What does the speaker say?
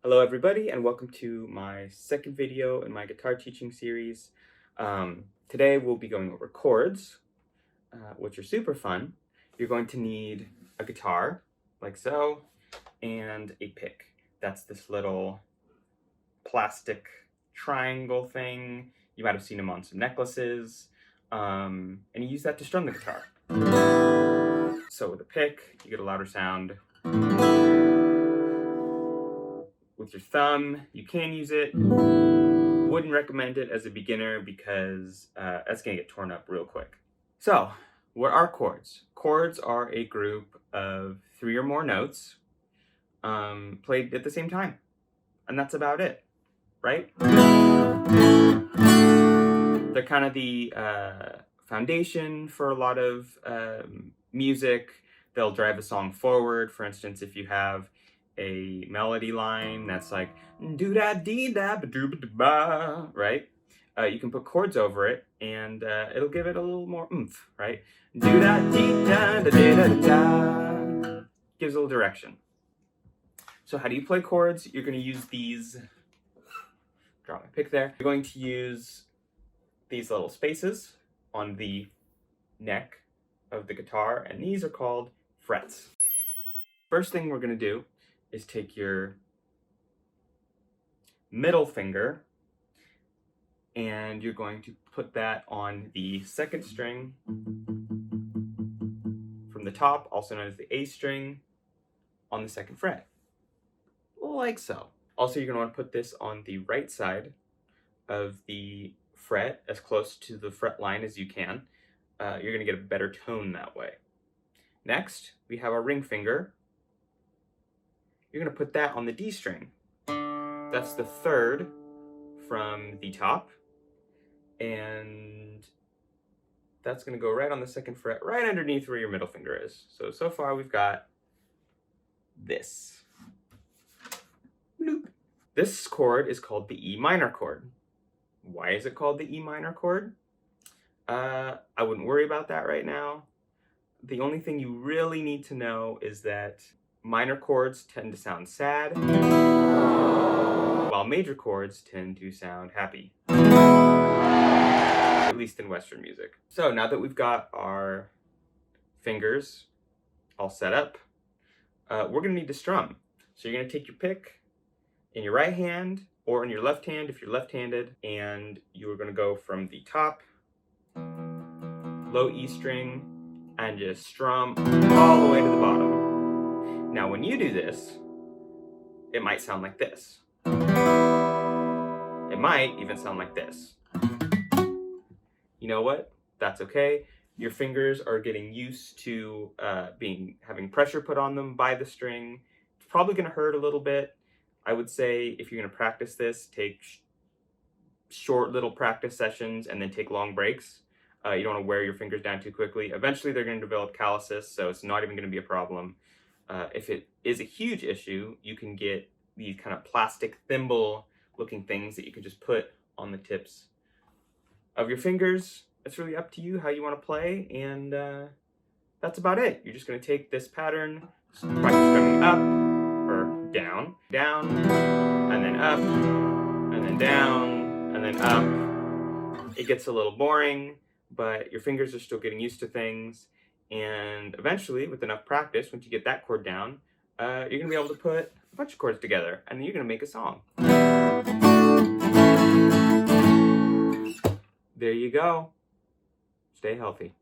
Hello everybody and welcome to my second video in my guitar teaching series. Today we'll be going over chords, which are super fun. You're going to need a guitar, like so, and a pick. That's this little plastic triangle thing. You might have seen them on some necklaces, and you use that to strum the guitar. So with a pick, you get a louder sound. With your thumb, you can use it. Wouldn't recommend it as a beginner because that's gonna get torn up real quick. So, what are chords? Chords are a group of 3 or more notes played at the same time. And that's about it, right? They're kind of the foundation for a lot of music. They'll drive a song forward. For instance, if you have a melody line that's like do da dee da ba doo ba da ba, right? You can put chords over it, and it'll give it a little more oomph, right? Do da dee da da da da da. Gives a little direction. So how do you play chords? You're going to use these. Drop my pick there. You're going to use these little spaces on the neck of the guitar, and these are called frets. First thing we're going to do is take your middle finger and you're going to put that on the second string from the top, also known as the A string, on the second fret, like so. Also, you're going to want to put this on the right side of the fret, as close to the fret line as you can. You're going to get a better tone that way. Next, we have our ring finger. You're going to put that on the D string. That's the third from the top. And that's going to go right on the second fret, right underneath where your middle finger is. So far we've got this. Bloop. This chord is called the E minor chord. Why is it called the E minor chord? I wouldn't worry about that right now. The only thing you really need to know is that minor chords tend to sound sad, while major chords tend to sound happy, at least in Western music. So now that we've got our fingers all set up, we're gonna need to strum. So you're gonna take your pick in your right hand or in your left hand if you're left-handed, and you're gonna go from the top, low E string, and just strum all the way to the bottom. Now, when you do this, it might sound like this. It might even sound like this. You know what? That's okay. Your fingers are getting used to having pressure put on them by the string. It's probably going to hurt a little bit. I would say if you're going to practice this, take short little practice sessions and then take long breaks. You don't want to wear your fingers down too quickly. Eventually, they're going to develop calluses, so it's not even going to be a problem. If it is a huge issue, you can get these kind of plastic thimble looking things that you can just put on the tips of your fingers. It's really up to you how you want to play, and that's about it. You're just going to take this pattern, practice strumming up or down, down, and then up, and then down, and then up. It gets a little boring, but your fingers are still getting used to things. And eventually, with enough practice, once you get that chord down, you're going to be able to put a bunch of chords together, and then you're going to make a song. There you go. Stay healthy.